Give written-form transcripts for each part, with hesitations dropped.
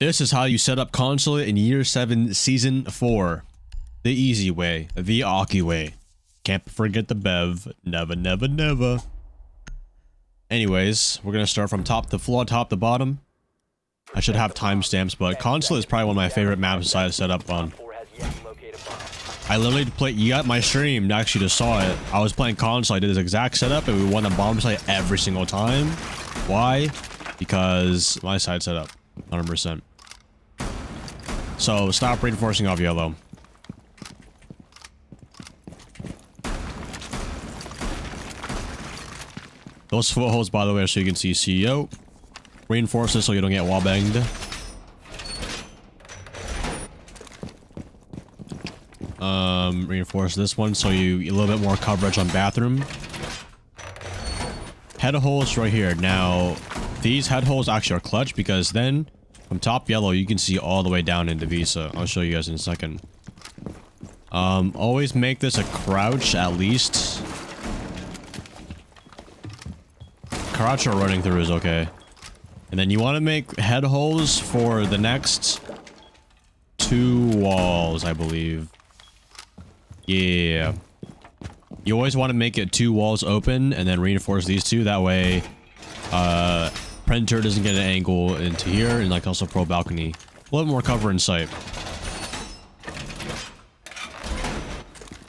This is how you set up Consulate in Year 7 Season 4. The easy way. The Aki way. Can't forget the Bev. Never, never, never. Anyways, we're gonna start from top to floor, top to bottom. I should have timestamps, but Consulate is probably one of my favorite maps to set up on. I literally played, you got my stream, actually just saw it. I was playing Consulate, I did this exact setup, and we won a bomb site every single time. Why? Because my side set up, 100%. So stop reinforcing off yellow. Those footholds, by the way, are so you can see CEO. Reinforce this so you don't get wall banged. Reinforce this one so you a little bit more coverage on bathroom. Head holes right here. Now, these head holes actually are clutch because then from top yellow you can see all the way down into Visa. I'll show you guys in a second. Always make this a crouch at least. Crouch or running through is okay. And then you want to make head holes for the next 2 walls, I believe. Yeah. You always want to make it 2 walls open and then reinforce these 2. That way, Printer doesn't get an angle into here, and like also pro balcony. A little more cover in sight.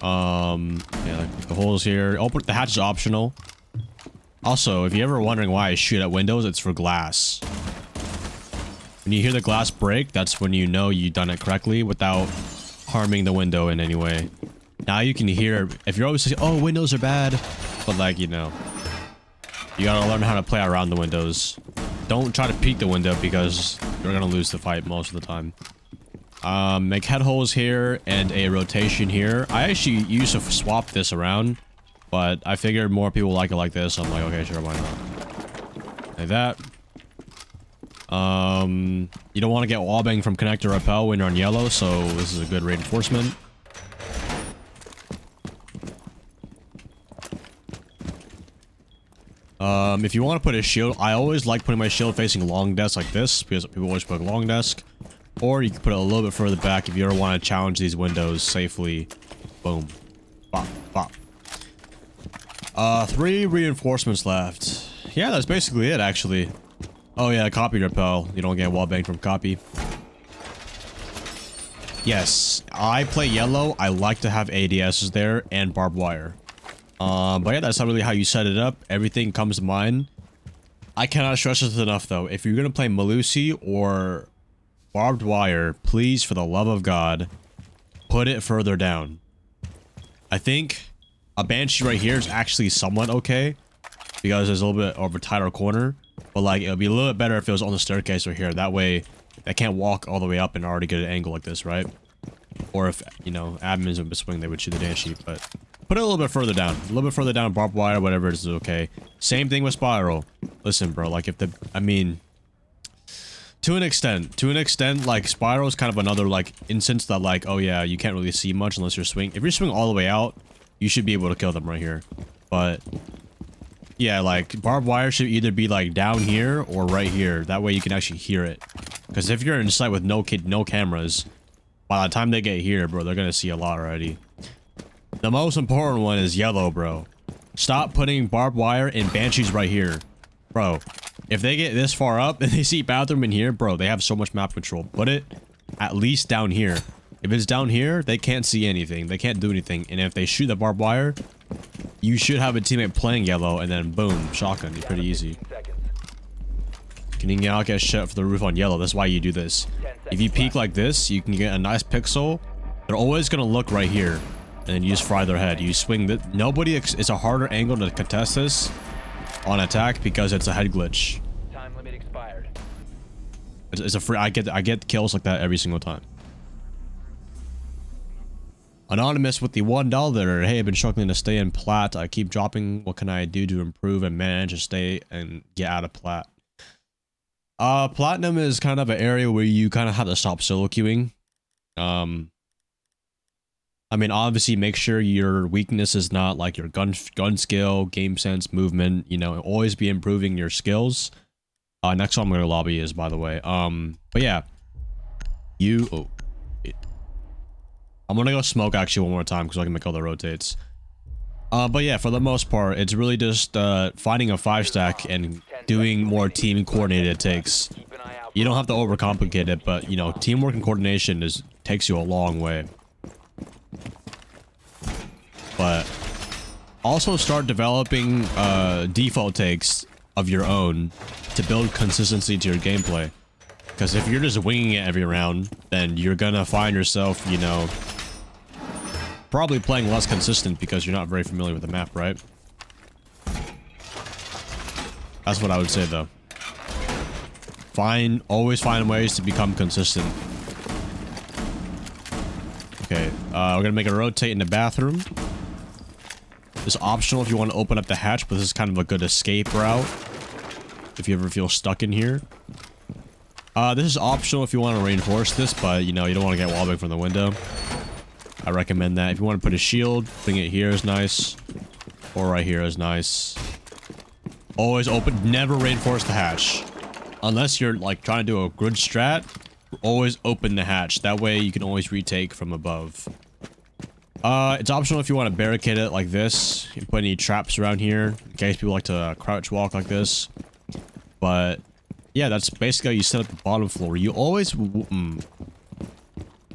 Yeah, like the holes here. Open the hatch is optional. Also, if you're ever wondering why I shoot at windows, it's for glass. When you hear the glass break, that's when you know you've done it correctly without harming the window in any way. Now you can hear, if you're always saying, oh, windows are bad, but like, you know, you gotta learn how to play around the windows. Don't try to peek the window because you're gonna lose the fight most of the time. Make head holes here and a rotation here. I actually used to swap this around, but I figured more people like it like this. So I'm like, okay, sure, why not? Like that. You don't want to get wallbang from connector repel when you're on yellow, so this is a good reinforcement. If you want to put a shield, I always like putting my shield facing long desk like this, because people always put a long desk. Or you can put it a little bit further back if you ever want to challenge these windows safely. Boom. Bop, bop. 3 reinforcements left. Yeah, that's basically it, actually. Oh yeah, copy repel. You don't get wallbang from copy. Yes, I play yellow. I like to have ADSs there and barbed wire. But yeah, that's not really how you set it up. Everything comes to mind. I cannot stress this enough, though. If you're gonna play Malusi or barbed wire, please, for the love of God, put it further down. I think a Banshee right here is actually somewhat okay because there's a little bit of a tighter corner. But like, it would be a little bit better if it was on the staircase right here. That way, I can't walk all the way up and already get an angle like this, right? Or if, you know, admins would swing, they would shoot the Banshee, but put it a little bit further down. A little bit further down, barbed wire, whatever it is okay. Same thing with spiral. Listen, bro, like if the, I mean, to an extent, like spiral is kind of another like instance that like, oh yeah, you can't really see much unless you're swinging. If you're swinging all the way out, you should be able to kill them right here. But yeah, like barbed wire should either be like down here or right here. That way you can actually hear it. Because if you're in sight with no cameras, by the time they get here, bro, they're gonna see a lot already. The most important one is yellow, bro. Stop putting barbed wire and Banshees right here. Bro, if they get this far up and they see bathroom in here, bro, they have so much map control. Put it at least down here. If it's down here, they can't see anything. They can't do anything. And if they shoot the barbed wire, you should have a teammate playing yellow and then boom, shotgun. It's pretty easy. Can you not get shot for the roof on yellow? That's why you do this. If you peek like this, you can get a nice pixel. They're always going to look right here. And then you just fry their head. You swing the nobody. It's a harder angle to contest this on attack because it's a head glitch. Time limit expired. It's a free. I get kills like that every single time. Anonymous with the $1. Hey, I've been struggling to stay in plat. I keep dropping. What can I do to improve and manage to stay and get out of plat? Platinum is kind of an area where you kind of have to stop solo queuing. I mean, obviously, make sure your weakness is not like your gun skill, game sense, movement. You know, always be improving your skills. Next one I'm going to lobby is, by the way. But yeah, Oh, I'm gonna go smoke actually one more time because I can make all the rotates. But yeah, for the most part, it's really just finding a 5-stack and doing more team coordinated takes. You don't have to overcomplicate it, but you know, teamwork and coordination takes you a long way. But also start developing default takes of your own to build consistency to your gameplay. Because if you're just winging it every round, then you're gonna find yourself, you know, probably playing less consistent because you're not very familiar with the map, right? That's what I would say, though. Always find ways to become consistent. Okay, we're gonna make a rotate in the bathroom. It's optional if you want to open up the hatch, but this is kind of a good escape route if you ever feel stuck in here. This is optional if you want to reinforce this, but you know, you don't want to get wallbang from the window. I recommend that. If you want to put a shield, putting it here is nice. Or right here is nice. Always open, never reinforce the hatch. Unless you're like trying to do a good strat, always open the hatch. That way you can always retake from above. It's optional if you want to barricade it like this. You can put any traps around here in case people like to crouch walk like this. But yeah, that's basically how you set up the bottom floor. You always...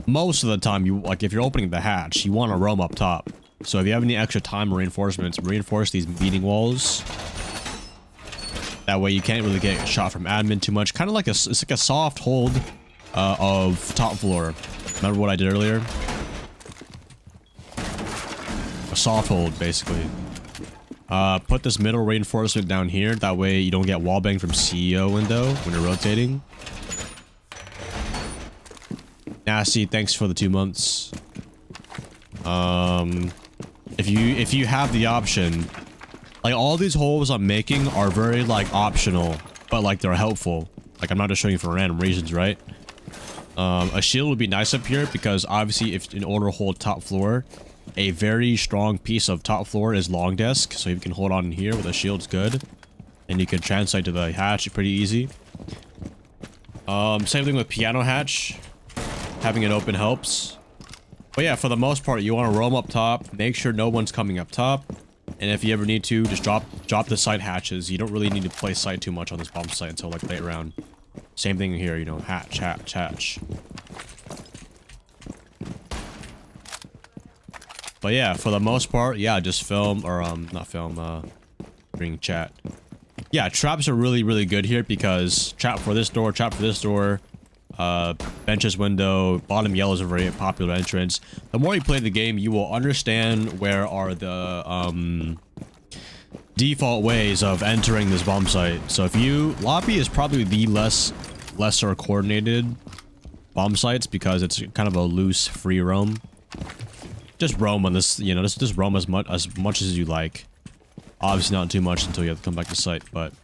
most of the time, if you're opening the hatch, you want to roam up top. So if you have any extra time or reinforcements, reinforce these meeting walls. That way you can't really get shot from admin too much. Kind of like it's like a soft hold of top floor. Remember what I did earlier? A soft hold, basically. Put this middle reinforcement down here. That way you don't get wallbang from CEO window when you're rotating. Nasty, thanks for the 2 months. If you have the option, like all these holes I'm making are very like optional, but like they're helpful. Like I'm not just showing you for random reasons, right? A shield would be nice up here because obviously if in order to hold top floor, a very strong piece of top floor is long desk. So if you can hold on in here with a shield, it's good. And you can translate to the hatch pretty easy. Same thing with piano hatch. Having it open helps. But yeah, for the most part, you want to roam up top. Make sure no one's coming up top. And if you ever need to, just drop the side hatches. You don't really need to play side too much on this bomb site until like late round. Same thing here, you know, hatch, hatch, hatch. But yeah, for the most part, yeah, just film or not film, bring chat. Yeah, traps are really, really good here because trap for this door, trap for this door. Benches window, bottom yellow is a very popular entrance. The more you play the game, you will understand where are the default ways of entering this bomb site. So if lobby is probably the lesser coordinated bomb sites because it's kind of a loose free roam. Just roam on this, you know, just roam as much as you like. Obviously not too much until you have to come back to site, but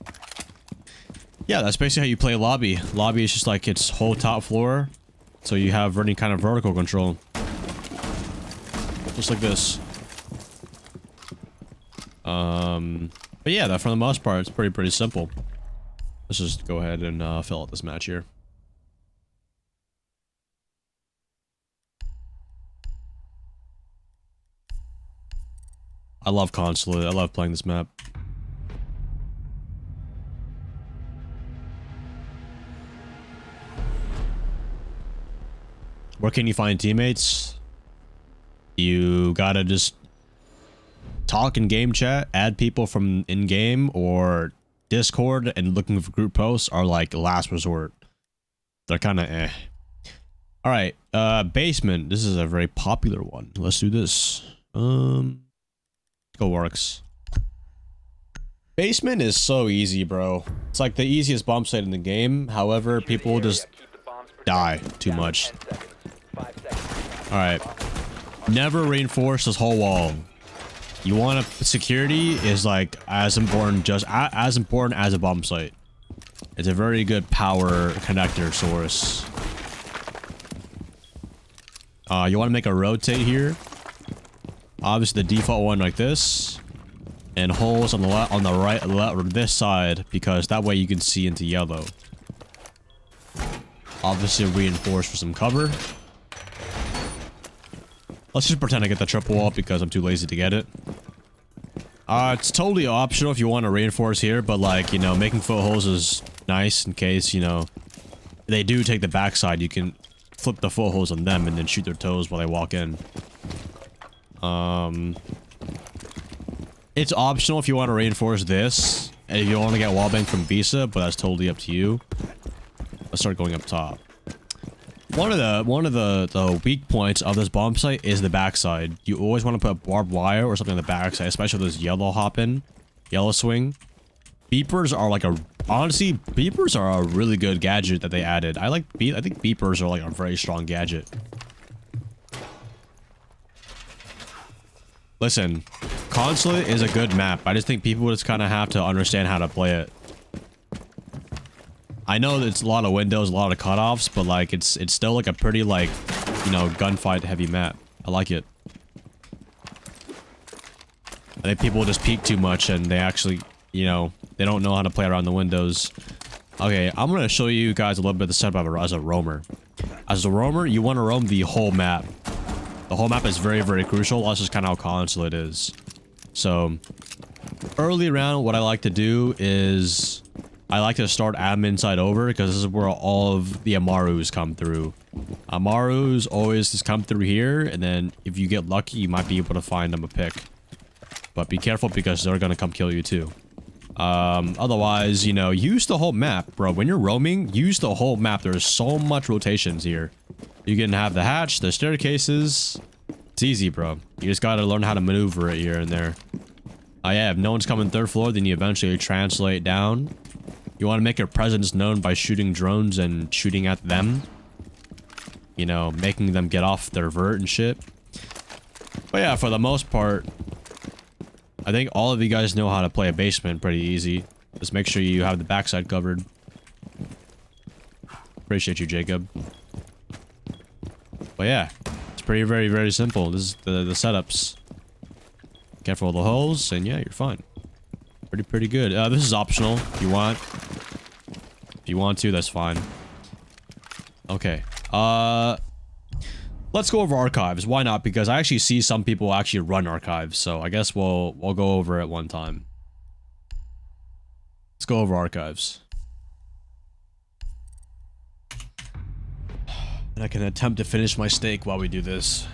yeah, that's basically how you play lobby. Lobby is just like its whole top floor. So you have any kind of vertical control. Just like this. But yeah, for the most part, it's pretty simple. Let's just go ahead and fill out this match here. I love Consulate. I love playing this map. Where can you find teammates? You gotta just talk in game chat, add people from in-game, or Discord and looking for group posts are like last resort. They're kind of eh. Alright, basement. This is a very popular one. Let's do this. Go works. Basement is so easy, bro. It's like the easiest bomb site in the game. However, people just die too much. Alright. Never reinforce this whole wall. You want security is like as important, just as important as a bomb site. It's a very good power connector source. You want to make a rotate here. Obviously the default one like this. And holes on the left, on the right, left, or this side, because that way you can see into yellow. Obviously reinforce for some cover. Let's just pretend I get the triple wall because I'm too lazy to get it. It's totally optional if you want to reinforce here, but like, you know, making footholds is nice in case, you know, they do take the backside. You can flip the footholds on them and then shoot their toes while they walk in. It's optional if you want to reinforce this, and if you want to get wallbang from Visa, but that's totally up to you. Let's start going up top. One of the weak points of this bomb site is the backside. You always want to put barbed wire or something on the backside, especially with this yellow yellow swing. Beepers are like honestly, beepers are a really good gadget that they added. I think beepers are like a very strong gadget. Listen, Consulate is a good map. I just think people just kind of have to understand how to play it. I know that it's a lot of windows, a lot of cutoffs, but like it's still like a pretty like, you know, gunfight heavy map. I like it. I think people just peek too much and they actually, you know, they don't know how to play around the windows. Okay, I'm gonna show you guys a little bit of the setup as a roamer. As a roamer, you want to roam the whole map. The whole map is very, very crucial. That's just kind of how Consulate is. So, early round, what I like to do is I like to start admin side over because this is where all of the Amarus come through. Amarus always just come through here, and then if you get lucky, you might be able to find them a pick. But be careful because they're gonna come kill you too. Otherwise, you know, use the whole map, bro. When you're roaming, use the whole map. There's so much rotations here. You can have the hatch, the staircases. It's easy, bro. You just gotta learn how to maneuver it here and there. Yeah, if no one's coming third floor, then you eventually translate down. You want to make your presence known by shooting drones and shooting at them. You know, making them get off their vert and shit. But yeah, for the most part, I think all of you guys know how to play a basement pretty easy. Just make sure you have the backside covered. Appreciate you, Jacob. But yeah, it's pretty, very, very simple. This is the setups. Careful of the holes, and yeah, you're fine. Pretty good. This is optional if you want. If you want to, that's fine. Okay. Let's go over archives. Why not? Because I actually see some people actually run archives, so I guess we'll go over it one time. Let's go over archives. And I can attempt to finish my steak while we do this.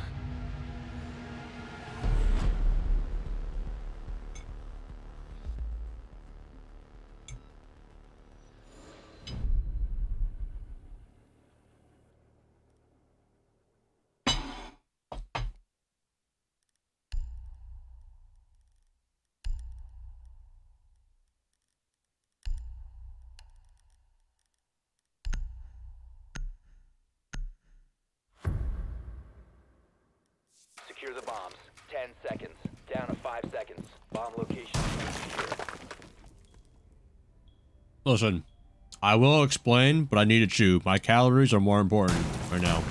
Secure the bombs. 10 seconds. Down to 5 seconds. Bomb location secure. Listen, I will explain, but I need to chew. My calories are more important right now.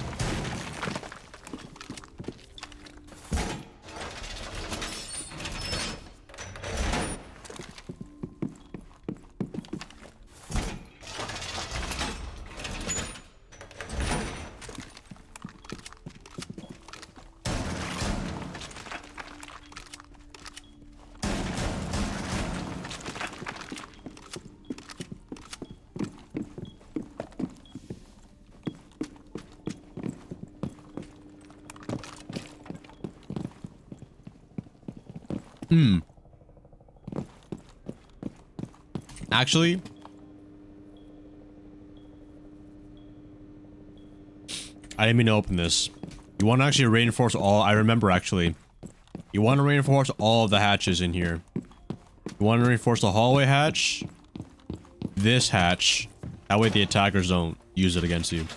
Actually, I didn't mean to open this. You want to actually reinforce all. I remember actually. You want to reinforce all of the hatches in here. You want to reinforce the hallway hatch, this hatch. That way the attackers don't use it against you.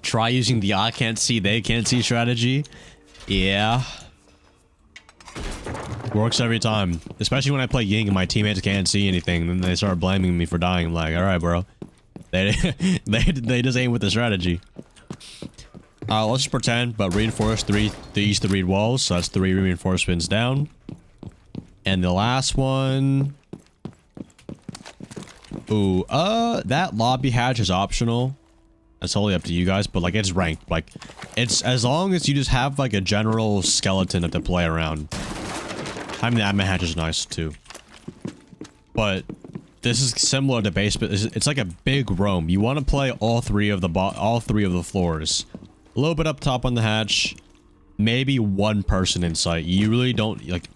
Try using the I can't see, they can't see strategy. Yeah. Works every time. Especially when I play Ying and my teammates can't see anything. Then they start blaming me for dying. I'm like, alright, bro. They just ain't with the strategy. Let's just pretend, but reinforce these three walls. So that's 3 reinforcements down. And the last one... Ooh, that lobby hatch is optional. That's totally up to you guys, but like it's ranked. Like, it's as long as you just have like a general skeleton to play around. Having the admin hatch is nice too. But this is similar to basement. It's like a big roam. You want to play all three of the floors. A little bit up top on the hatch. Maybe one person in sight. You really don't like.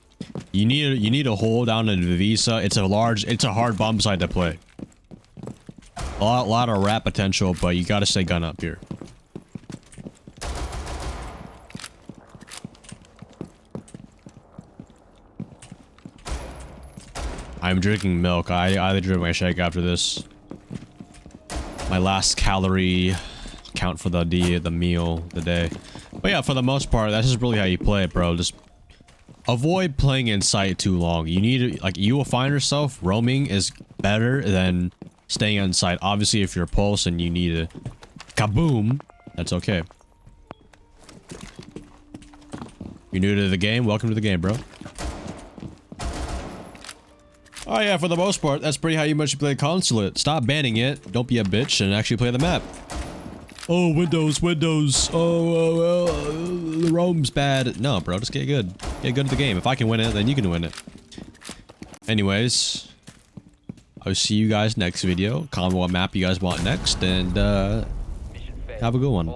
You need to hold down a Visa. It's a hard bomb site to play. A lot of rat potential, but you gotta stay gun up here. I'm drinking milk. I either drink my shake after this. My last calorie count for the meal, the day. But yeah, for the most part, that's just really how you play it, bro. Just avoid playing in sight too long. You need to, like, you will find yourself roaming is better than staying on sight. Obviously, if you're a pulse and you need a kaboom, that's okay. You're new to the game? Welcome to the game, bro. Oh yeah, for the most part, that's pretty how you must play Consulate. Stop banning it, don't be a bitch, and actually play the map. Oh, Windows. The roam's bad. No, bro, just get good. Get good at the game. If I can win it, then you can win it. Anyways, I'll see you guys next video. Comment what map you guys want next, and have a good one.